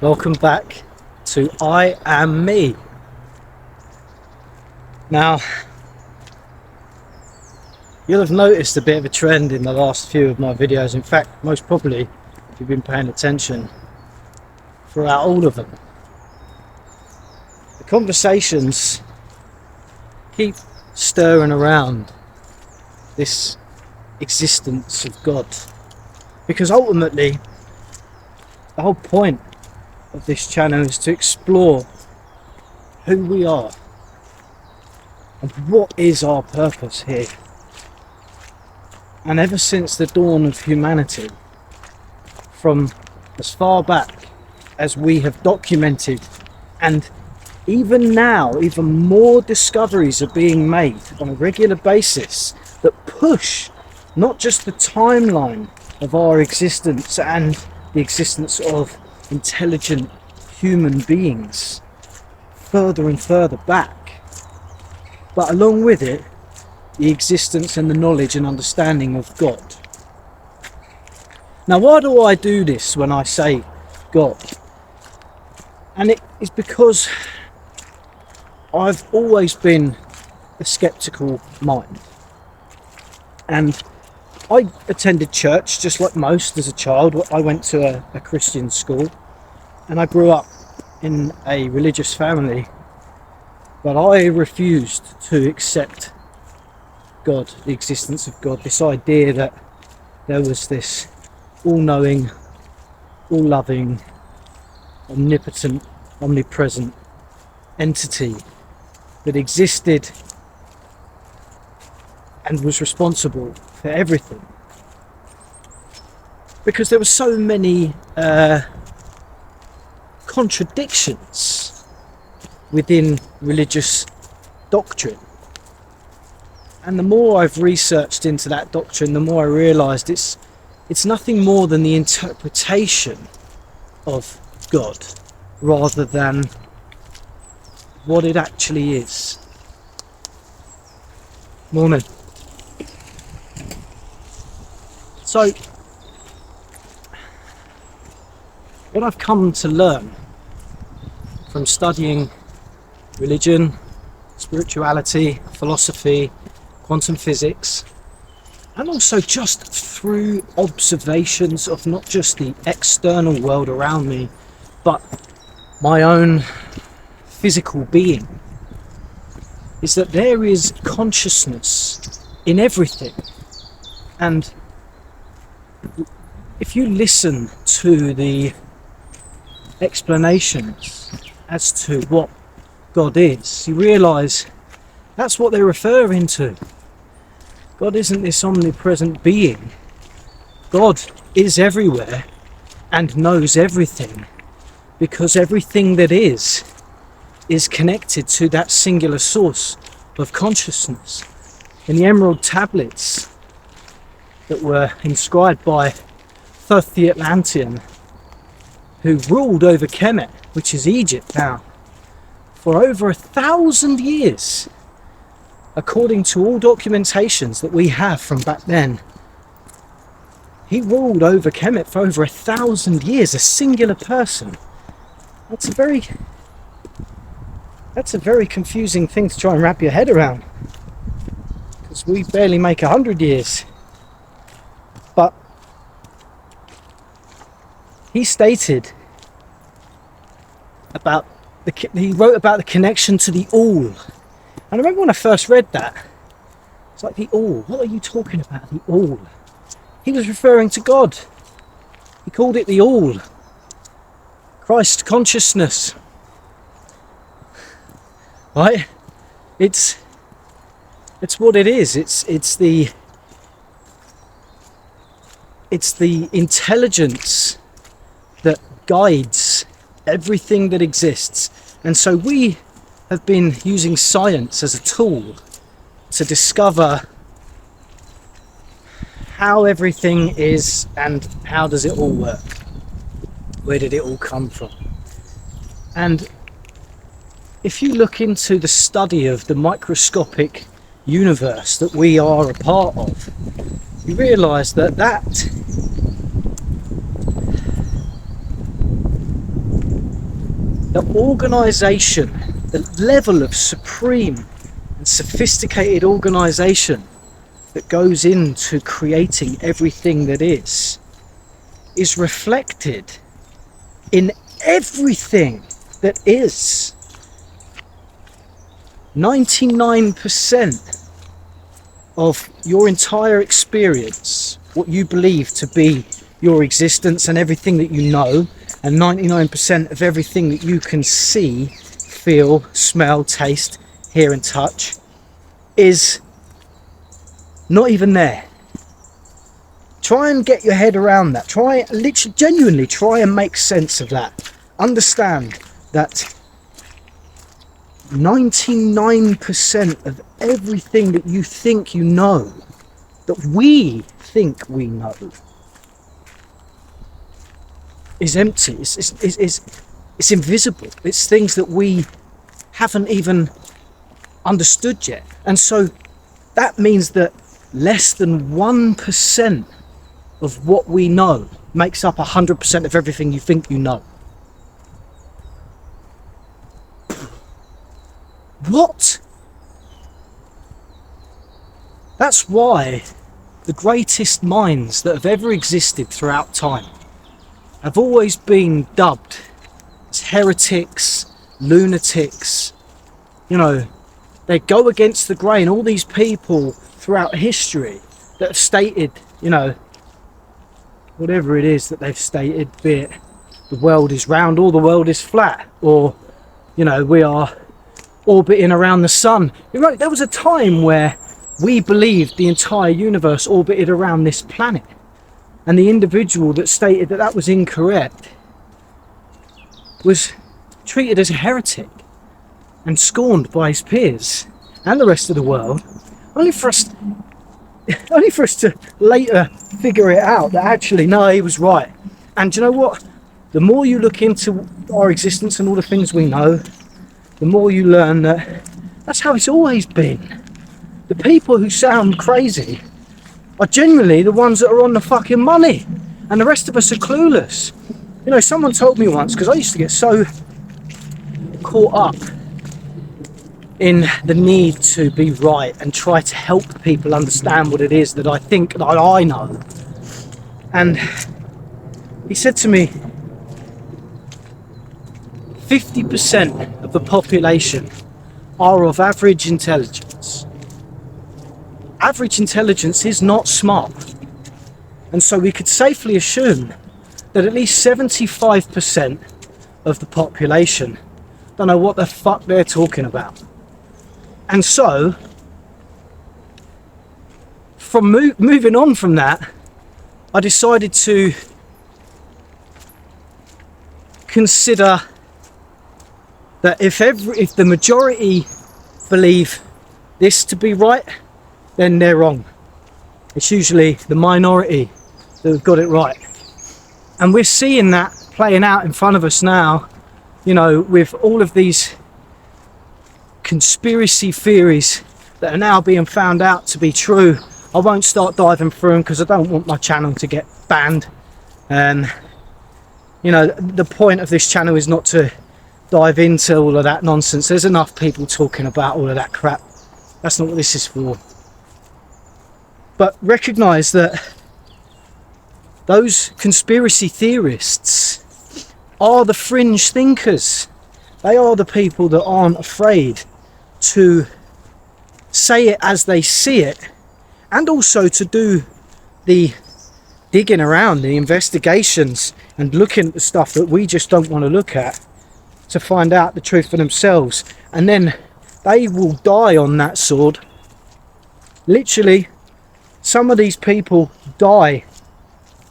Welcome back to I Am Me. Now, you'll have noticed a bit of a trend in the last few of my videos. In fact, most probably, if you've been paying attention, throughout all of them. The conversations keep stirring around this existence of God. Because ultimately, the whole point of this channel is to explore who we are and what is our purpose here. And ever since the dawn of humanity, from as far back as we have documented, and even now, even more discoveries are being made on a regular basis that push not just the timeline of our existence and the existence of intelligent human beings further and further back, but along with it, the existence and the knowledge and understanding of God. Now, why do I do this when I say God? And it is because I've always been a skeptical mind. And I attended church just like most as a child. I went to a Christian school and I grew up in a religious family, but I refused to accept God, the existence of God, this idea that there was this all-knowing, all-loving, omnipotent, omnipresent entity that existed and was responsible for everything. Because there were so many contradictions within religious doctrine. And the more I've researched into that doctrine, the more I realised it's nothing more than the interpretation of God rather than what it actually is. Morning. So, what I've come to learn from studying religion, spirituality, philosophy, quantum physics, and also just through observations of not just the external world around me, but my own physical being, is that there is consciousness in everything. And if you listen to the explanations as to what God is, you realise that's what they're referring to. God isn't this omnipresent being. God is everywhere and knows everything, because everything that is connected to that singular source of consciousness. In the emerald tablets that were inscribed by Thoth the Atlantean, who ruled over Kemet, which is Egypt now, for over 1,000 years, according to all documentations that we have from back then. He ruled over Kemet for over 1,000 years, a singular person. That's a very confusing thing to try and wrap your head around, because we barely make 100 years. But he stated about he wrote about the connection to the all. And I remember when I first read that, it's like, the all, what are you talking about, the all? He was referring to God. He called it the all. Christ consciousness. Right? It's what it is. It's the intelligence that guides everything that exists. And so we have been using science as a tool to discover how everything is and how does it all work. Where did it all come from? And if you look into the study of the microscopic universe that we are a part of, you realise that the organisation, the level of supreme and sophisticated organisation that goes into creating everything that is reflected in everything that is. 99% of your entire experience, what you believe to be your existence and everything that you know, and 99% of everything that you can see, feel, smell, taste, hear and touch, is not even there. Try and get your head around that. Try, literally, genuinely try and make sense of that. Understand that 99% of everything that you think you know, that we think we know, is empty. It's invisible. It's things that we haven't even understood yet. And so that means that less than 1% of what we know makes up 100% of everything you think you know. What? That's why the greatest minds that have ever existed throughout time have always been dubbed as heretics, lunatics. You know, they go against the grain. All these people throughout history that have stated, you know, whatever it is that they've stated, be it the world is round or the world is flat, or, you know, we are orbiting around the sun. You're right, there was a time where we believed the entire universe orbited around this planet, and the individual that stated that that was incorrect was treated as a heretic and scorned by his peers and the rest of the world, only for us to later figure it out that actually, no, he was right. And you know what? The more you look into our existence and all the things we know, the more you learn that that's how it's always been. The people who sound crazy are generally the ones that are on the fucking money, and the rest of us are clueless. You know, someone told me once, because I used to get so caught up in the need to be right and try to help people understand what it is that I think that I know. And he said to me, 50% of the population are of average intelligence. Average intelligence is not smart. And so we could safely assume that at least 75% of the population don't know what the fuck they're talking about. And so, from moving on from that, I decided to consider that if the majority believe this to be right, then they're wrong. It's usually the minority that have got it right. And we're seeing that playing out in front of us now, you know, with all of these conspiracy theories that are now being found out to be true. I won't start diving through them because I don't want my channel to get banned. And you know, the point of this channel is not to dive into all of that nonsense. There's enough people talking about all of that crap. That's not what this is for. But recognize that those conspiracy theorists are the fringe thinkers. They are the people that aren't afraid to say it as they see it, and also to do the digging around, the investigations, and looking at the stuff that we just don't want to look at, to find out the truth for themselves. And then they will die on that sword. Literally, some of these people die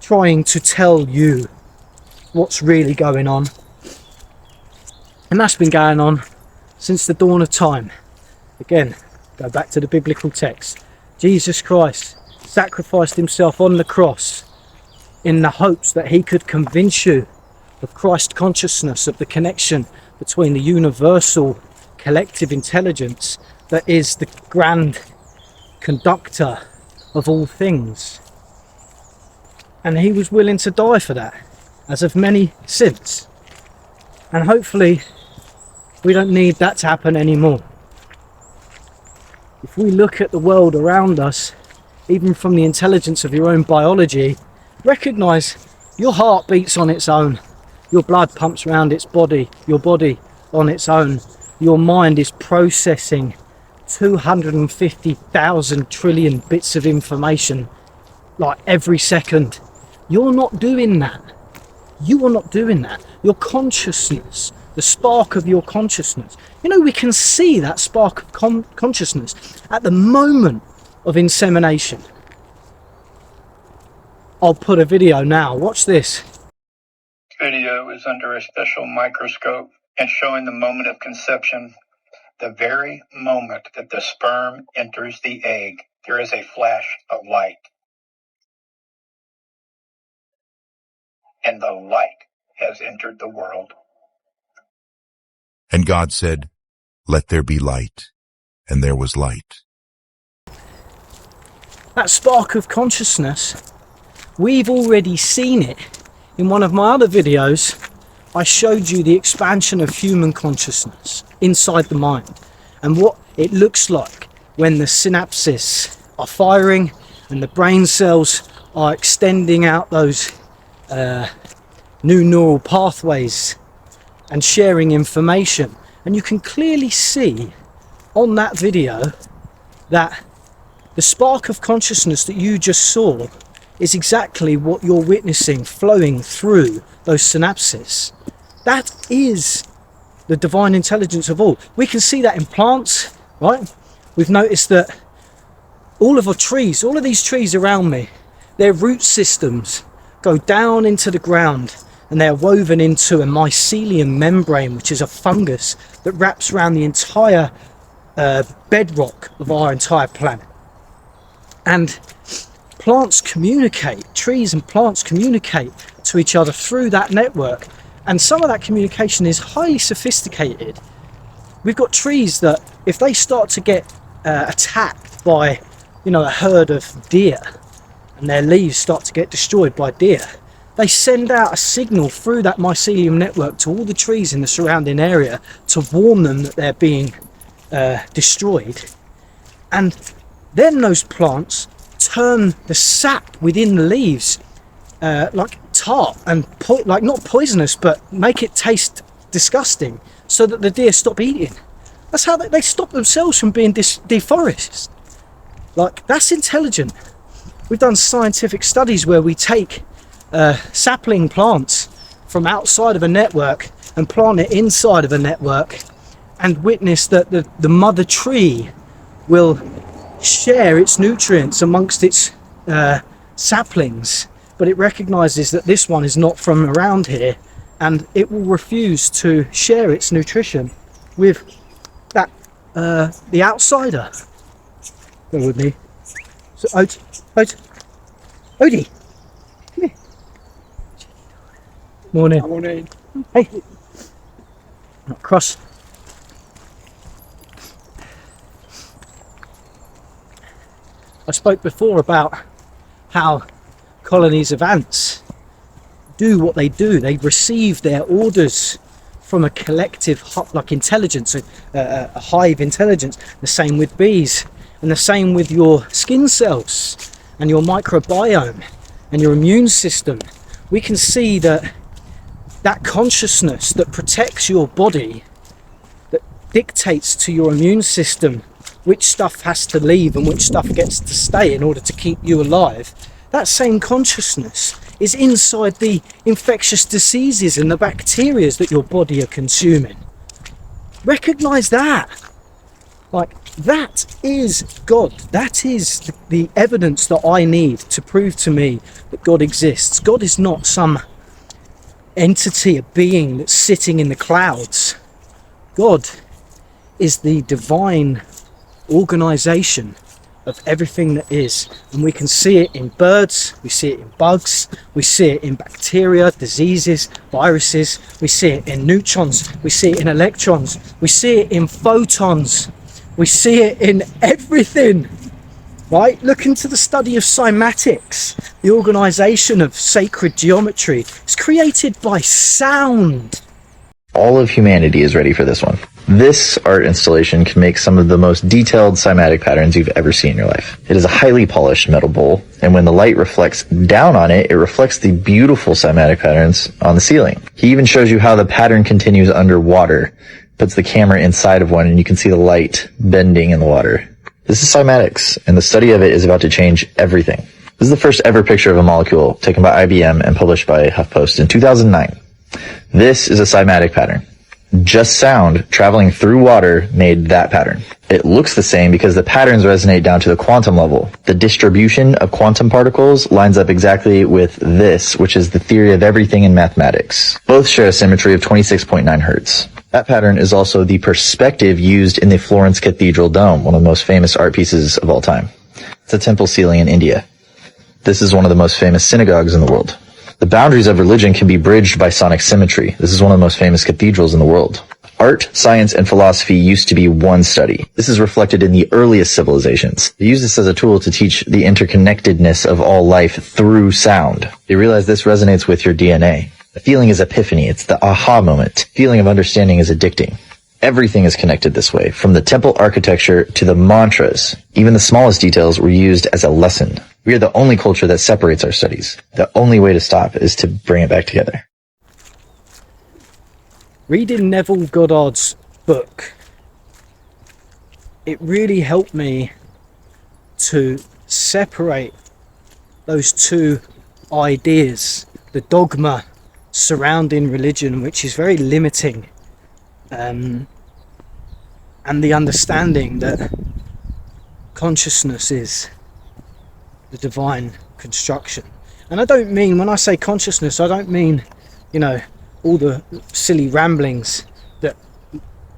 trying to tell you what's really going on. And that's been going on since the dawn of time. Again, go back to the biblical text. Jesus Christ sacrificed himself on the cross in the hopes that he could convince you of Christ consciousness, of the connection between the universal collective intelligence that is the grand conductor of all things. And he was willing to die for that, as have many since. And hopefully we don't need that to happen anymore. If we look at the world around us, even from the intelligence of your own biology, recognize your heart beats on its own, your blood pumps around your body on its own, your mind is processing 250,000 trillion bits of information like every second. You're not doing that. You are not doing that. Your consciousness, the spark of your consciousness, we can see that spark of consciousness at the moment of insemination. I'll put a video now. Watch this. Video is under a special microscope and showing the moment of conception. The very moment that the sperm enters the egg, there is a flash of light. And the light has entered the world. And God said, "Let there be light." And there was light. That spark of consciousness, we've already seen it. In one of my other videos, I showed you the expansion of human consciousness inside the mind and what it looks like when the synapses are firing and the brain cells are extending out those new neural pathways and sharing information. And you can clearly see on that video that the spark of consciousness that you just saw is exactly what you're witnessing flowing through those synapses. That is the divine intelligence of all. We can see that in plants, right? We've noticed that all of these trees around me, their root systems go down into the ground and they're woven into a mycelium membrane, which is a fungus that wraps around the entire bedrock of our entire planet. And trees and plants communicate to each other through that network. And some of that communication is highly sophisticated. We've got trees that if they start to get attacked by, a herd of deer, and their leaves start to get destroyed by deer, they send out a signal through that mycelium network to all the trees in the surrounding area to warn them that they're being destroyed. And then those plants turn the sap within the leaves like tart and not poisonous, but make it taste disgusting so that the deer stop eating. That's how they stop themselves from being deforested. That's intelligent. We've done scientific studies where we take sapling plants from outside of a network and plant it inside of a network and witness that the mother tree will share its nutrients amongst its saplings, but it recognizes that this one is not from around here and it will refuse to share its nutrition with that the outsider. Go with me. So Odie, come here. Morning. Hey. Cross. I spoke before about how colonies of ants do what they do. They receive their orders from a collective intelligence, a hive intelligence. The same with bees, and the same with your skin cells and your microbiome and your immune system. We can see that consciousness that protects your body, that dictates to your immune system which stuff has to leave and which stuff gets to stay in order to keep you alive, that same consciousness is inside the infectious diseases and the bacteria that your body are consuming. Recognize that. That is God. That is the evidence that I need to prove to me that God exists. God is not some entity, a being that's sitting in the clouds. God is the divine organization of everything that is, and we can see it in birds, we see it in bugs, we see it in bacteria, diseases, viruses, we see it in neutrons, we see it in electrons, we see it in photons, we see it in everything, right? Look into the study of cymatics, the organization of sacred geometry. It's created by sound. All of humanity is ready for this one. This art installation can make some of the most detailed cymatic patterns you've ever seen in your life. It is a highly polished metal bowl, and when the light reflects down on it, it reflects the beautiful cymatic patterns on the ceiling. He even shows you how the pattern continues underwater, puts the camera inside of one, and you can see the light bending in the water. This is cymatics, and the study of it is about to change everything. This is the first ever picture of a molecule taken by IBM and published by HuffPost in 2009. This is a cymatic pattern. Just sound traveling through water made that pattern. It looks the same because the patterns resonate down to the quantum level. The distribution of quantum particles lines up exactly with this, which is the theory of everything in mathematics. Both share a symmetry of 26.9 hertz. That pattern is also the perspective used in the Florence Cathedral dome, one of the most famous art pieces of all time. It's a temple ceiling in India. This is one of the most famous synagogues in the world. The boundaries of religion can be bridged by sonic symmetry. This is one of the most famous cathedrals in the world. Art, science, and philosophy used to be one study. This is reflected in the earliest civilizations. They used this as a tool to teach the interconnectedness of all life through sound. They realized this resonates with your DNA. The feeling is epiphany. It's the aha moment. Feeling of understanding is addicting. Everything is connected this way, from the temple architecture to the mantras. Even the smallest details were used as a lesson. We are the only culture that separates our studies. The only way to stop is to bring it back together. Reading Neville Goddard's book, it really helped me to separate those two ideas, the dogma surrounding religion, which is very limiting, and the understanding that consciousness is the divine construction. And I don't mean, when I say consciousness, I don't mean, all the silly ramblings that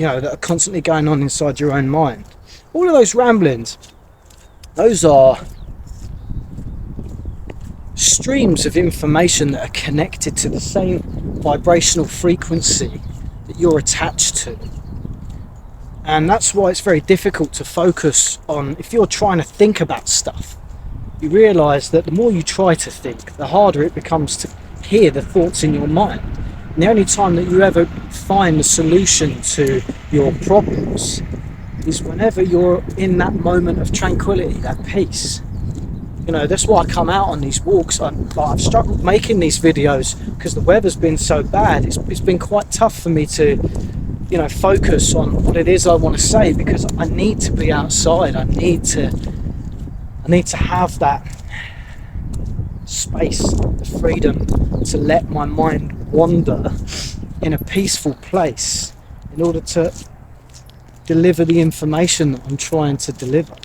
are constantly going on inside your own mind. All of those ramblings, those are streams of information that are connected to the same vibrational frequency that you're attached to. And that's why it's very difficult to focus on, if you're trying to think about stuff, you realise that the more you try to think, the harder it becomes to hear the thoughts in your mind. And the only time that you ever find the solution to your problems is whenever you're in that moment of tranquility, that peace. That's why I come out on these walks. I've struggled making these videos because the weather's been so bad. It's been quite tough for me to focus on what it is I want to say, because I need to be outside. I need to have that space, the freedom to let my mind wander in a peaceful place in order to deliver the information that I'm trying to deliver.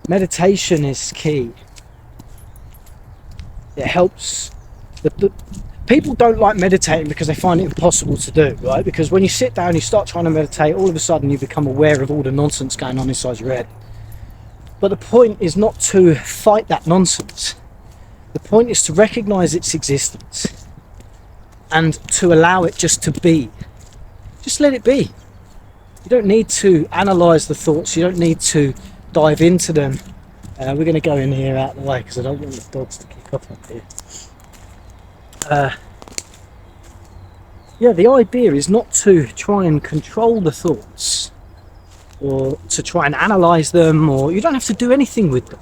Meditation is key. It helps. People don't like meditating because they find it impossible to do, right? Because when you sit down, you start trying to meditate, all of a sudden you become aware of all the nonsense going on inside your head. But the point is not to fight that nonsense. The point is to recognize its existence and to allow it just to be. Just let it be. You don't need to analyze the thoughts. You don't need to dive into them. We're going to go in here out of the way because I don't want the dogs to kick off up here. The idea is not to try and control the thoughts or to try and analyze them, or you don't have to do anything with them.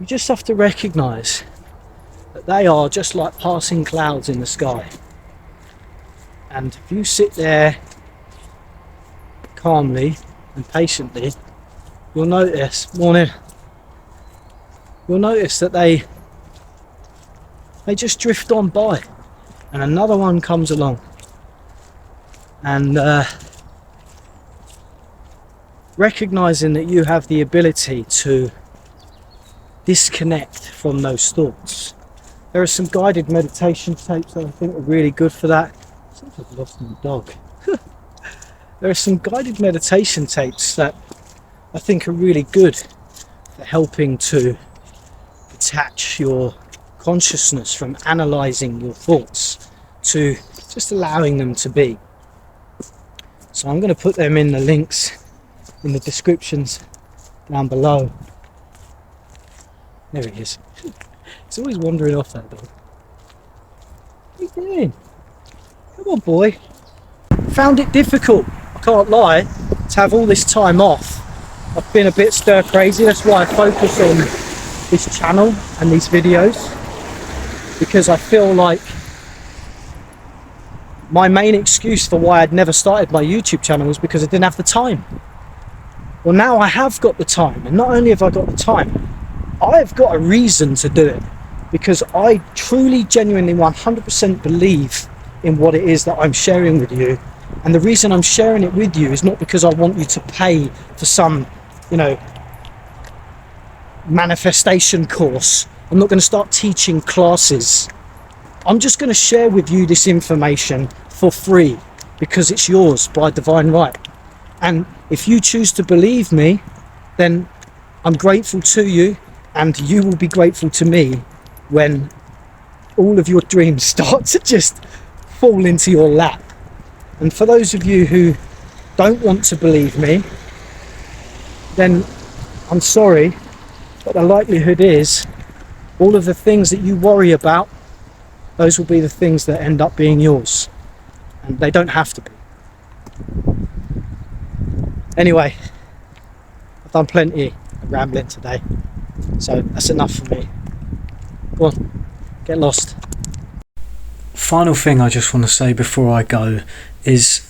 You just have to recognize that they are just like passing clouds in the sky. And if you sit there calmly and patiently, you'll notice that they just drift on by, and another one comes along, and recognizing that you have the ability to disconnect from those thoughts. There are some guided meditation tapes that I think are really good for that. I think I've lost my dog. There are some guided meditation tapes that I think are really good for helping to detach your consciousness from analysing your thoughts to just allowing them to be. So I'm going to put them in the links in the descriptions down below. There he is. He's always wandering off, that dog. What are you doing? Come on, boy. Found it difficult, I can't lie, to have all this time off. I've been a bit stir crazy. That's why I focus on this channel and these videos, because I feel like my main excuse for why I'd never started my YouTube channel was because I didn't have the time. Well, now I have got the time, and not only have I got the time, I've got a reason to do it, because I truly, genuinely, 100% believe in what it is that I'm sharing with you. And the reason I'm sharing it with you is not because I want you to pay for some, manifestation course. I'm not going to start teaching classes. I'm just going to share with you this information for free, because it's yours by divine right. And if you choose to believe me, then I'm grateful to you, and you will be grateful to me when all of your dreams start to just fall into your lap. And for those of you who don't want to believe me, then I'm sorry, but the likelihood is all of the things that you worry about, those will be the things that end up being yours, and they don't have to be. Anyway, I've done plenty of rambling today, so that's enough for me. Go on, get lost. Final thing I just want to say before I go is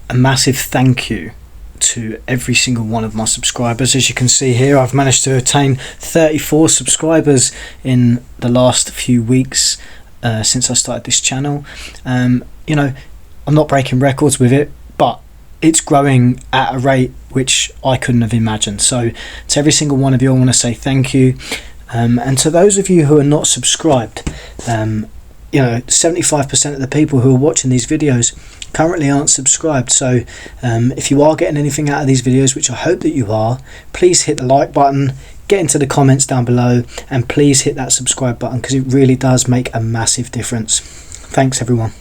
a massive thank you to every single one of my subscribers. As you can see here, I've managed to attain 34 subscribers in the last few weeks since I started this channel. I'm not breaking records with it, but it's growing at a rate which I couldn't have imagined. So to every single one of you, I want to say thank you. And to those of you who are not subscribed, 75% of the people who are watching these videos currently aren't subscribed. So if you are getting anything out of these videos, which I hope that you are, please hit the like button, get into the comments down below, and please hit that subscribe button, because it really does make a massive difference. Thanks everyone.